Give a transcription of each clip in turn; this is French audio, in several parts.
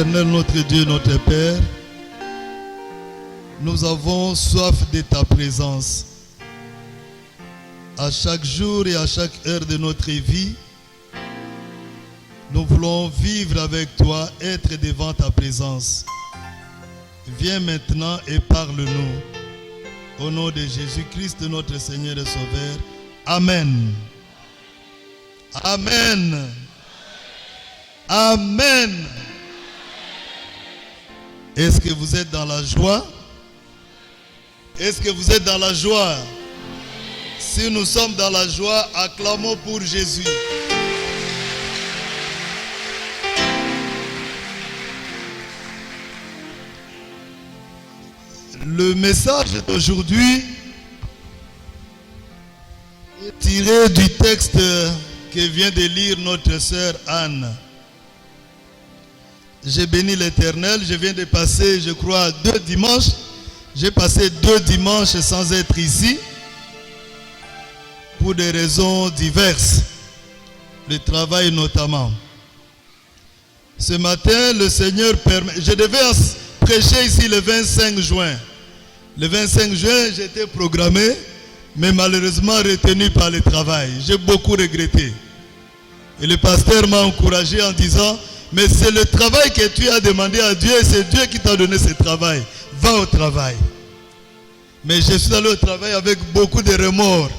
Éternel, notre Dieu, notre Père, nous avons soif de ta présence. À chaque jour et à chaque heure de notre vie, nous voulons vivre avec toi, être devant ta présence. Viens maintenant et parle-nous. Au nom de Jésus-Christ, notre Seigneur et Sauveur. Amen. Amen. Amen. Est-ce que vous êtes dans la joie? Est-ce que vous êtes dans la joie? Si nous sommes dans la joie, acclamons pour Jésus. Le message d'aujourd'hui est tiré du texte que vient de lire notre sœur Anne. J'ai béni l'Éternel, je viens de passer, je crois, 2 dimanches. J'ai passé 2 dimanches sans être ici pour des raisons diverses, le travail notamment. Ce matin, le Seigneur permet... Je devais prêcher ici le 25 juin. Le 25 juin, j'étais programmé, mais malheureusement retenu par le travail. J'ai beaucoup regretté. Et le pasteur m'a encouragé en disant, mais c'est le travail que tu as demandé à Dieu et c'est Dieu qui t'a donné ce travail. Va au travail. Mais je suis allé au travail avec beaucoup de remords.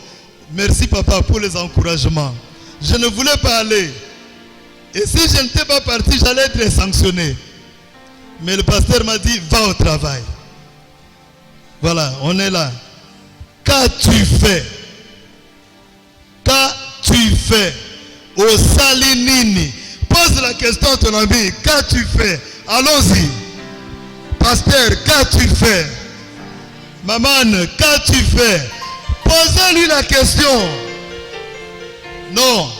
Merci papa pour les encouragements. Je ne voulais pas aller. Et si je n'étais pas parti, j'allais être sanctionné. Mais le pasteur m'a dit, va au travail. Voilà, on est là. Qu'as-tu fait? Qu'as-tu fait? Au Salinini. Pose la question à ton ami. Qu'as-tu fait? Allons-y. Pasteur, qu'as-tu fait? Maman, qu'as-tu fait? Posez-lui la question. Non.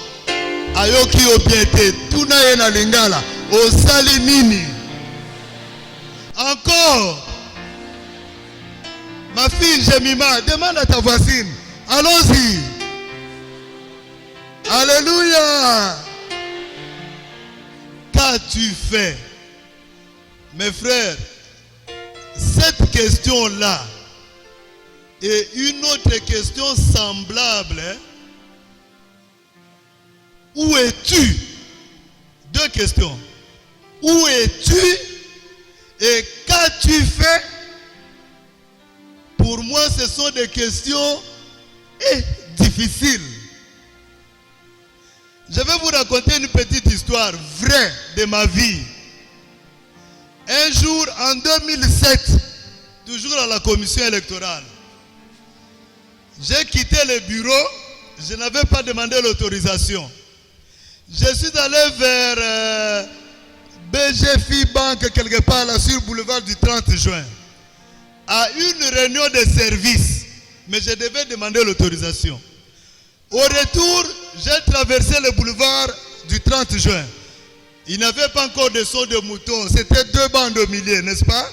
Ayoki obiete. Tuna yena lingala. Au Salinini. Encore. Ma fille Jemima, demande à ta voisine. Allons-y. Alléluia. Qu'as-tu fait? Mes frères, cette question-là et une autre question semblable. Où es-tu? 2 questions. Où es-tu et qu'as-tu fait? Pour moi, ce sont des questions difficiles. Je vais vous raconter une petite histoire vraie de ma vie. Un jour, en 2007, toujours à la commission électorale, j'ai quitté le bureau, je n'avais pas demandé l'autorisation. Je suis allé vers BGFI Banque, quelque part là sur le boulevard du 30 juin, à une réunion de service, mais je devais demander l'autorisation. Au retour, j'ai traversé le boulevard du 30 juin. Il n'y avait pas encore de son de mouton, c'était 2 bandes au milieu, n'est-ce pas?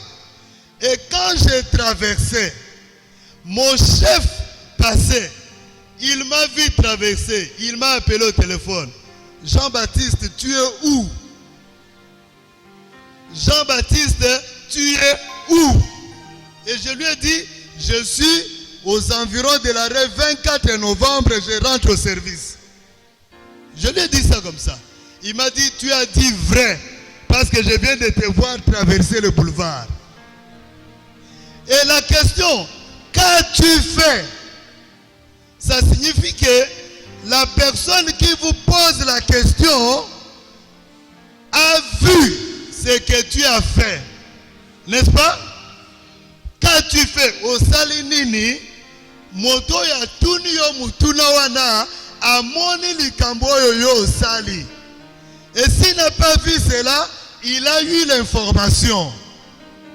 Et quand j'ai traversé, mon chef passait, il m'a vu traverser, il m'a appelé au téléphone. Jean-Baptiste, tu es où? Jean-Baptiste, tu es où? Et je lui ai dit, je suis aux environs de l'arrêt 24 novembre, je rentre au service. Je lui ai dit ça comme ça. Il m'a dit, tu as dit vrai, parce que je viens de te voir traverser le boulevard. Et la question, qu'as-tu fait? Ça signifie que la personne qui vous pose la question a vu ce que tu as fait. N'est-ce pas? Qu'as-tu fait? Au Salinini, moto ya tuni yo mutuna wana amoni likambo yo sali. Et s'il n'a pas vu cela, il a eu l'information.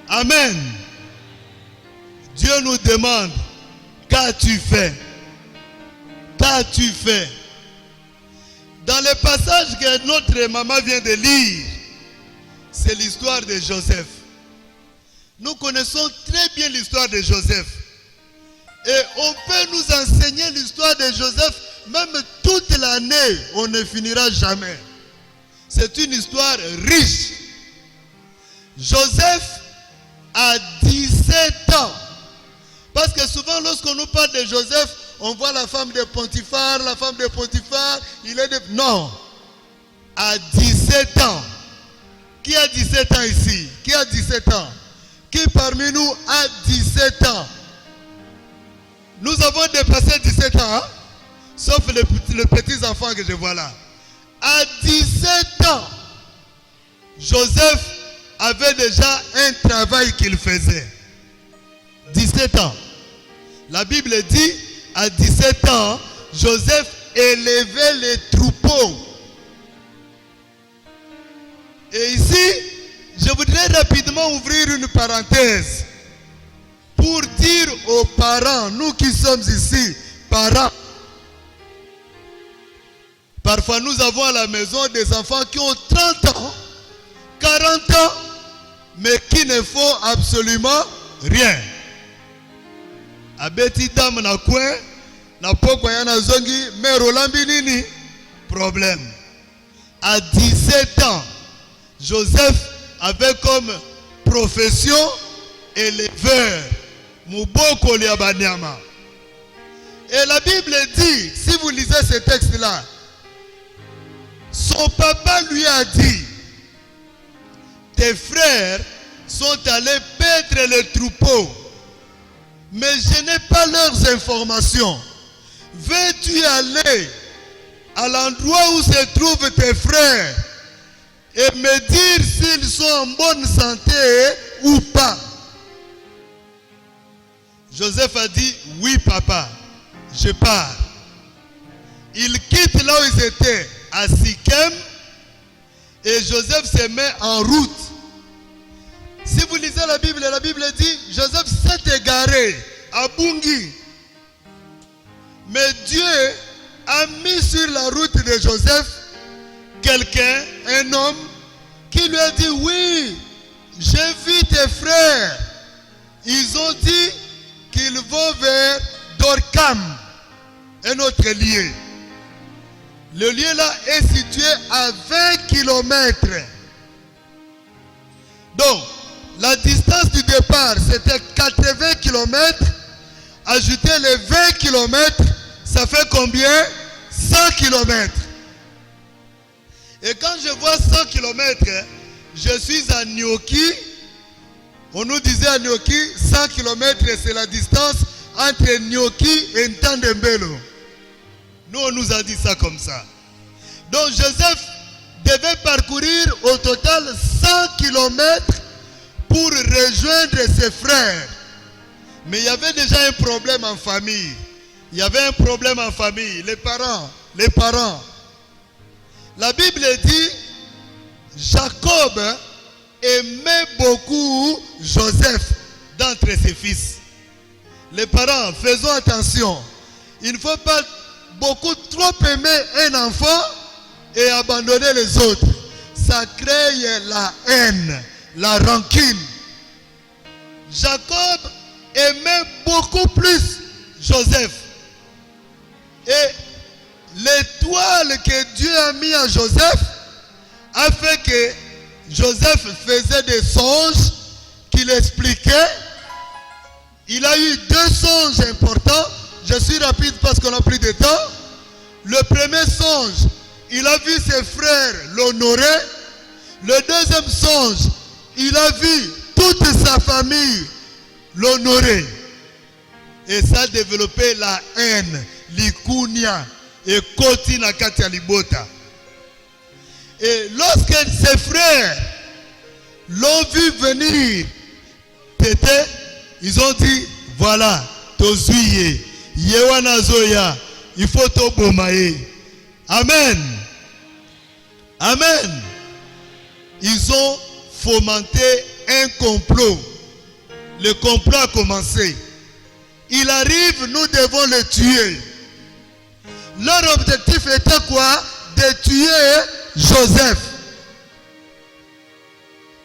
Amen. Dieu nous demande, qu'as-tu fait? Qu'as-tu fait? Dans le passage que notre maman vient de lire, c'est l'histoire de Joseph. Nous connaissons très bien l'histoire de Joseph. Et on peut nous enseigner l'histoire de Joseph, même toute l'année, on ne finira jamais. C'est une histoire riche. Joseph a 17 ans. Parce que souvent, lorsqu'on nous parle de Joseph, on voit la femme de Potiphar, il est de... Non. À 17 ans. Qui a 17 ans ici? Qui a 17 ans? Qui parmi nous a 17 ans? Nous avons dépassé 17 ans, hein? Sauf les petits enfants que je vois là. À 17 ans, Joseph avait déjà un travail qu'il faisait. 17 ans. La Bible dit, à 17 ans, Joseph élevait les troupeaux. Et ici, je voudrais rapidement ouvrir une parenthèse pour dire aux parents, nous qui sommes ici, parents, parfois nous avons à la maison des enfants qui ont 30 ans, 40 ans, mais qui ne font absolument rien. Abeti dame na kwen, na pokwa yana zongi, mais Rolambi nini? Problème. À 17 ans, Joseph avait comme profession éleveur. Muboko liabanyama. Et la Bible dit, si vous lisez ce texte-là, son papa lui a dit, tes frères sont allés paître les troupeaux, mais je n'ai pas leurs informations. Veux-tu aller à l'endroit où se trouvent tes frères et me dire s'ils sont en bonne santé ou pas? Joseph a dit, oui papa, je pars. Il quitte là où ils étaient, à Sichem, et Joseph se met en route. Si vous lisez la Bible dit, Joseph s'est égaré à Bungi. Mais Dieu a mis sur la route de Joseph quelqu'un, un homme, qui lui a dit, oui, j'ai vu tes frères. Ils ont dit qu'ils vont vers Dorcam, un autre lieu. Le lieu là est situé à 20 km. Donc, la distance du départ, c'était 80 km. Ajouter les 20 km, ça fait combien? 100 km. Et quand je vois 100 km, je suis à Nyoki. On nous disait à Nyoki, 100 km, c'est la distance entre Nyoki et Ntandembelo. Nous, on nous a dit ça comme ça. Donc, Joseph devait parcourir au total 100 km pour rejoindre ses frères. Mais il y avait déjà un problème en famille. Il y avait un problème en famille. Les parents. La Bible dit, Jacob aimait beaucoup Joseph d'entre ses fils. Les parents, faisons attention. Il ne faut pas beaucoup trop aimer un enfant et abandonner les autres. Ça crée la haine, la rancune. Jacob aimait beaucoup plus Joseph. Et l'étoile que Dieu a mis à Joseph a fait que Joseph faisait des songes qu'il expliquait. Il a eu 2 songes importants. Je suis rapide parce qu'on n'a plus de temps. Le premier songe, il a vu ses frères l'honorer. Le deuxième songe, il a vu toute sa famille l'honorer. Et ça a développé la haine, l'ikunia et kotina katia libota. Et lorsque ses frères l'ont vu venir, ils ont dit, voilà, tozuye, yewana zoya, il faut tobomaye. Amen. Amen. Ils ont fomenté un complot. Le complot a commencé. Il arrive, nous devons le tuer. Leur objectif était quoi? De tuer Joseph.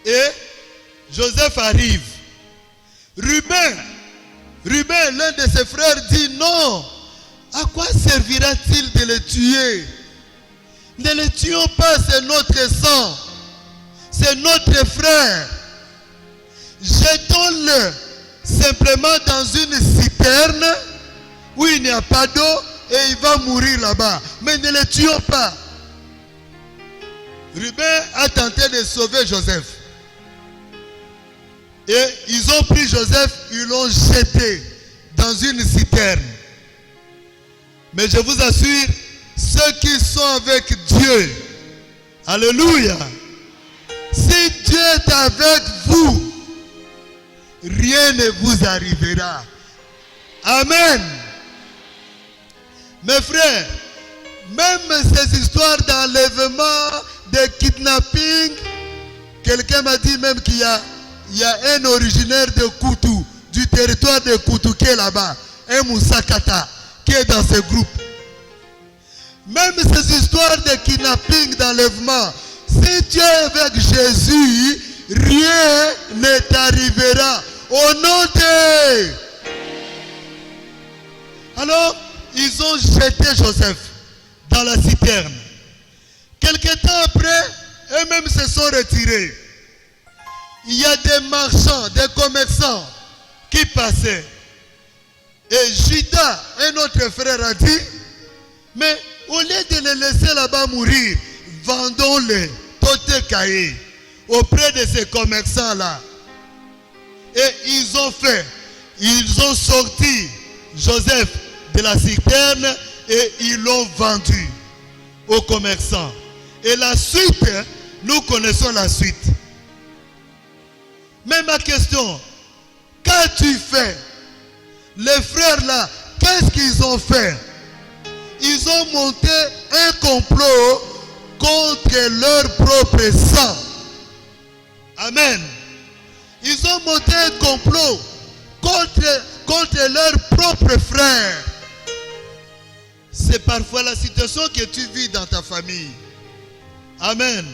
Et Joseph arrive. Ruben, l'un de ses frères, dit non. À quoi servira-t-il de le tuer? Ne le tuons pas, c'est notre sang. C'est notre frère. mets-le simplement dans une citerne où il n'y a pas d'eau et il va mourir là-bas. Mais ne le tuons pas. Ruben a tenté de sauver Joseph. Et ils ont pris Joseph, ils l'ont jeté dans une citerne. Mais je vous assure, ceux qui sont avec Dieu, alléluia, si Dieu est avec vous, rien ne vous arrivera. Amen. Mes frères, même ces histoires d'enlèvement, de kidnapping, quelqu'un m'a dit même qu'il y a un originaire de Koutou, du territoire de Koutou qui est là-bas, un Moussakata, qui est dans ce groupe. Même ces histoires de kidnapping, d'enlèvement, si tu es avec Jésus, rien ne t'arrivera. Au nom de... Alors, ils ont jeté Joseph dans la citerne. Quelque temps après, eux-mêmes se sont retirés. Il y a des marchands, des commerçants qui passaient. Et Judas, un autre frère, a dit, mais au lieu de les laisser là-bas mourir, vendons-les, Totékaï, auprès de ces commerçants-là. Et ils ont sorti Joseph de la citerne et ils l'ont vendu aux commerçants. Et la suite, nous connaissons la suite. Mais ma question, qu'as-tu fait? Les frères là, qu'est-ce qu'ils ont fait? Ils ont monté un complot contre leur propre sang. Amen. Ils ont monté un complot contre leurs propres frères. C'est parfois la situation que tu vis dans ta famille. Amen.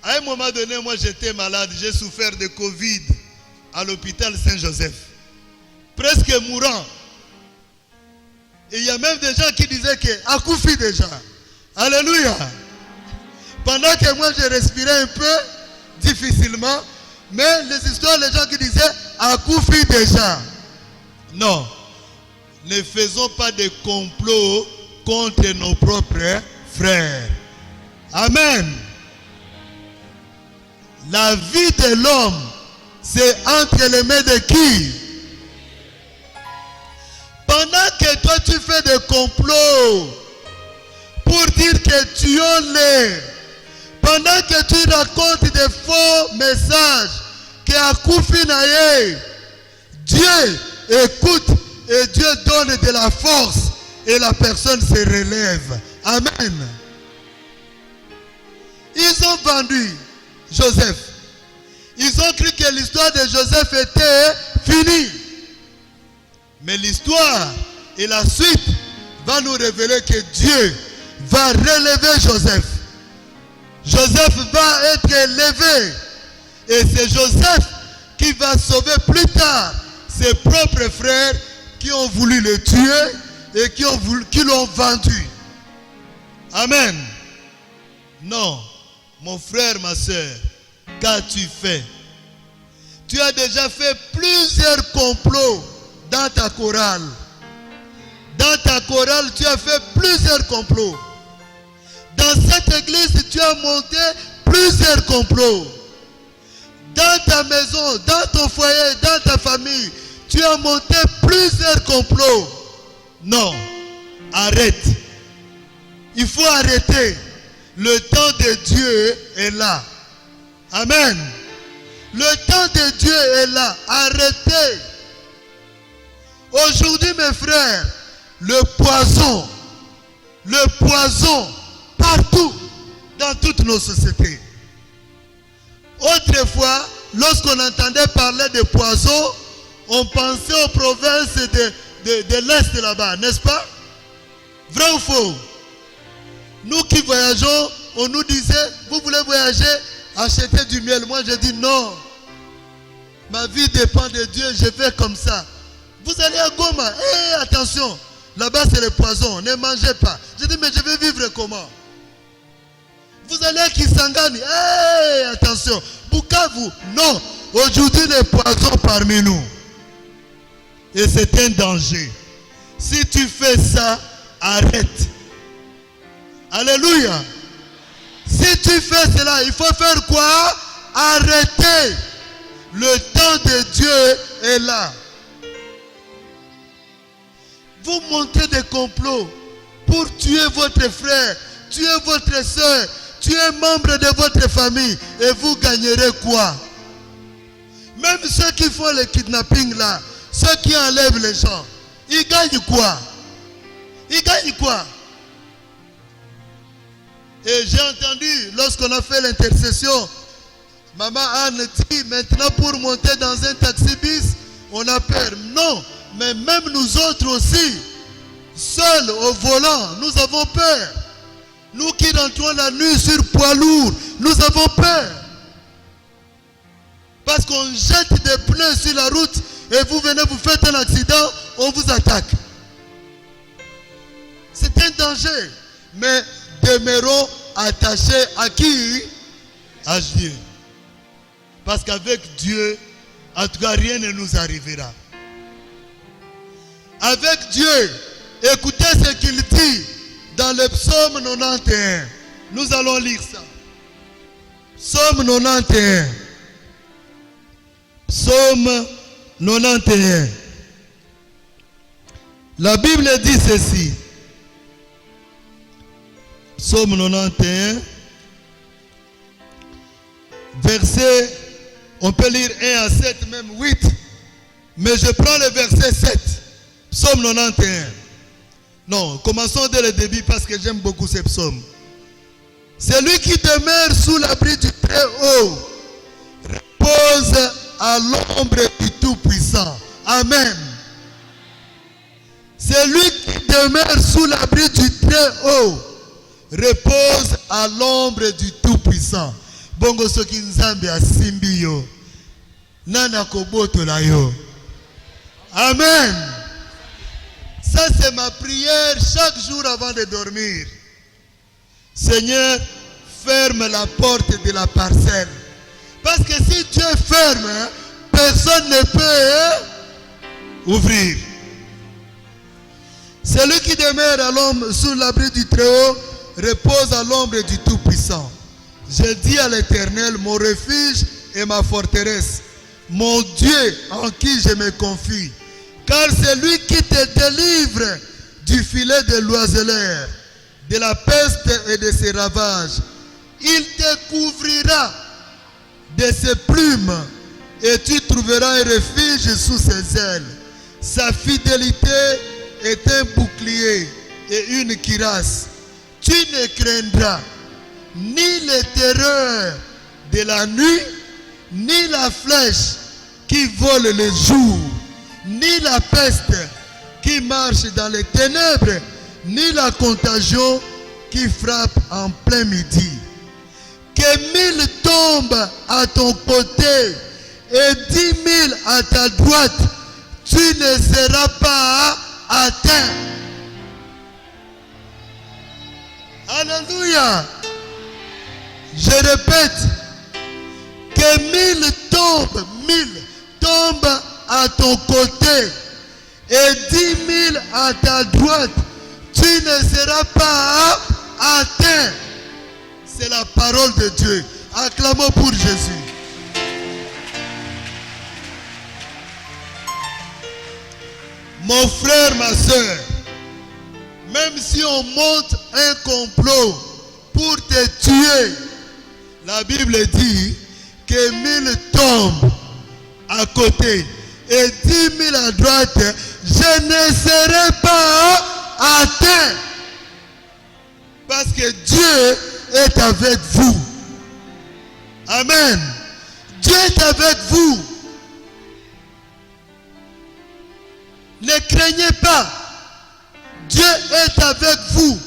À un moment donné, moi j'étais malade, j'ai souffert de Covid à l'hôpital Saint-Joseph. Presque mourant. Et il y a même des gens qui disaient que accoufi déjà. Alléluia. Pendant que moi je respirais un peu difficilement, mais les histoires, les gens qui disaient accoufi déjà. Non. Ne faisons pas de complot contre nos propres frères. Amen. La vie de l'homme, c'est entre les mains de qui? Pendant que toi tu fais des complots pour dire que tu es, pendant que tu racontes des faux messages, que Akoufi Naye, Dieu écoute et Dieu donne de la force et la personne se relève. Amen. Ils ont vendu Joseph. Ils ont cru que l'histoire de Joseph était finie. Mais l'histoire et la suite va nous révéler que Dieu va relever Joseph. Joseph va être élevé. Et c'est Joseph qui va sauver plus tard ses propres frères qui ont voulu le tuer et qui l'ont vendu. Amen. Non, mon frère, ma soeur, qu'as-tu fait? Tu as déjà fait plusieurs complots dans ta chorale. Dans ta chorale, tu as fait plusieurs complots. Dans cette église, tu as monté plusieurs complots. Dans ta maison, dans ton foyer, dans ta famille, tu as monté plusieurs complots. Non, arrête. Il faut arrêter. Le temps de Dieu est là. Amen. Le temps de Dieu est là. Arrêtez. Aujourd'hui, mes frères, le poison partout dans toutes nos sociétés. Autrefois, lorsqu'on entendait parler de poison, on pensait aux provinces de l'Est là-bas, n'est-ce pas? Vrai ou faux? Nous qui voyageons, on nous disait, vous voulez voyager, achetez du miel. Moi, je dis non. Ma vie dépend de Dieu, je fais comme ça. Vous allez à Goma, attention, là-bas c'est le poison, ne mangez pas. Je dis, mais je vais vivre comment? Vous allez à Kisangani, attention, Bukavu, non. aujourd'hui les poisons parmi nous. Et c'est un danger. Si tu fais ça, arrête. Alléluia. Si tu fais cela, il faut faire quoi? Arrêter. Le temps de Dieu est là. Vous montez des complots pour tuer votre frère, tuer votre soeur, tuer membre de votre famille. Et vous gagnerez quoi? Même ceux qui font le kidnapping là, ceux qui enlèvent les gens, ils gagnent quoi? Ils gagnent quoi? Et j'ai entendu, lorsqu'on a fait l'intercession, Maman Anne dit, maintenant pour monter dans un taxi-bis, on a peur. Non, mais même nous autres aussi, seuls au volant, nous avons peur. Nous qui rentrons la nuit sur poids lourd, nous avons peur. Parce qu'on jette des pneus sur la route et vous venez, vous faites un accident, on vous attaque. C'est un danger. Mais demeurons attachés à qui? À Dieu. Parce qu'avec Dieu, en tout cas, rien ne nous arrivera. Avec Dieu, écoutez ce qu'il dit dans le psaume 91. Nous allons lire ça. Psaume 91. Psaume 91. La Bible dit ceci. Psaume 91. Verset, on peut lire 1 à 7, même 8. Mais je prends le verset 7. Psaume 91. Non, commençons dès le début parce que j'aime beaucoup ces psaumes. Celui qui demeure sous l'abri du Très-Haut repose à l'ombre du Tout-Puissant. Amen. Celui qui demeure sous l'abri du Très-Haut repose à l'ombre du Tout-Puissant. Bongo soki nzambe asimbi yo nana kobotola yo. Amen. Ça c'est ma prière chaque jour avant de dormir. Seigneur, ferme la porte de la parcelle. Parce que si Dieu ferme, personne ne peut ouvrir. Celui qui demeure à l'ombre sous l'abri du Très-Haut repose à l'ombre du Tout-Puissant. Je dis à l'Éternel, mon refuge et ma forteresse, mon Dieu en qui je me confie. Car c'est lui qui te délivre du filet de l'oiseleur, de la peste et de ses ravages. Il te couvrira de ses plumes et tu trouveras un refuge sous ses ailes. Sa fidélité est un bouclier et une cuirasse. Tu ne craindras ni les terreurs de la nuit, ni la flèche qui vole le jour, ni la peste qui marche dans les ténèbres, ni la contagion qui frappe en plein midi. Que 1000 tombent à ton côté et 10 000 à ta droite, tu ne seras pas atteint. Alléluia. Je répète, que 1000 tombent à ton côté et 10 000 à ta droite, tu ne seras pas atteint. C'est la parole de Dieu. Acclamons pour Jésus. Mon frère, ma soeur, même si on monte un complot pour te tuer, la Bible dit que 1000 tombent à côté et 10 000 à droite, je ne serai pas atteint. Parce que Dieu est avec vous. Amen. Dieu est avec vous. Ne craignez pas. Dieu est avec vous.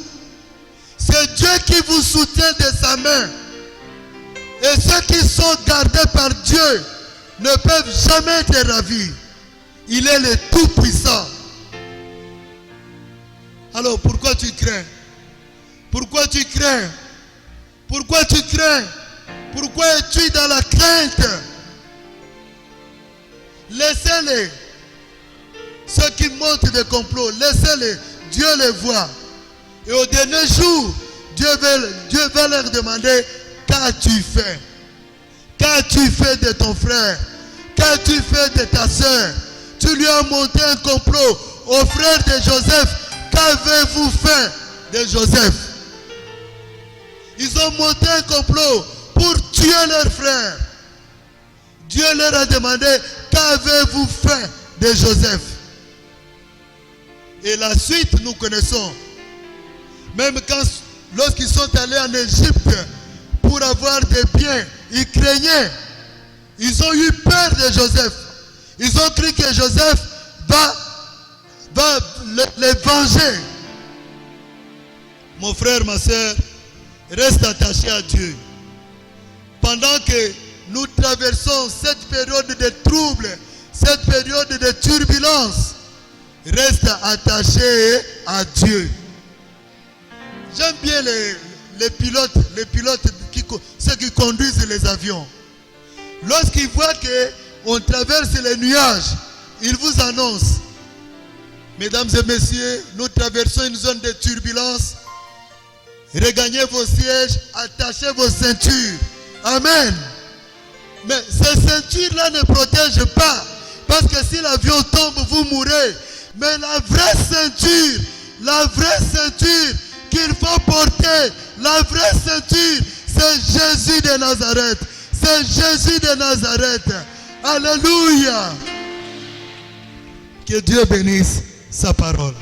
C'est Dieu qui vous soutient de sa main. Et ceux qui sont gardés par Dieu ne peuvent jamais être ravis. Il est le Tout-Puissant. Alors pourquoi tu crains? Pourquoi tu crains? Pourquoi tu crains? Pourquoi es-tu dans la crainte? Laissez-les. Ceux qui montent des complots, laissez-les. Dieu les voit. Et au dernier jour, Dieu va leur demander, qu'as-tu fait? Qu'as-tu fait de ton frère? Qu'as-tu fait de ta soeur? Tu lui as monté un complot au frère de Joseph. Qu'avez-vous fait de Joseph? Ils ont monté un complot pour tuer leur frère. Dieu leur a demandé, qu'avez-vous fait de Joseph? Et la suite, nous connaissons. Même lorsqu'ils sont allés en Égypte pour avoir des biens, ils craignaient. Ils ont eu peur de Joseph. Ils ont cru que Joseph va les venger. Mon frère, ma soeur, reste attaché à Dieu. Pendant que nous traversons cette période de trouble, cette période de turbulence, reste attaché à Dieu. J'aime bien les pilotes, ceux qui conduisent les avions. Lorsqu'ils voient qu'on traverse les nuages, ils vous annoncent: mesdames et messieurs, nous traversons une zone de turbulence. Regagnez vos sièges, attachez vos ceintures. Amen. Mais ces ceintures-là ne protègent pas. Parce que si l'avion tombe, vous mourrez. Mais la vraie ceinture qu'il faut porter, la vraie ceinture, c'est Jésus de Nazareth. C'est Jésus de Nazareth. Alléluia. Que Dieu bénisse sa parole.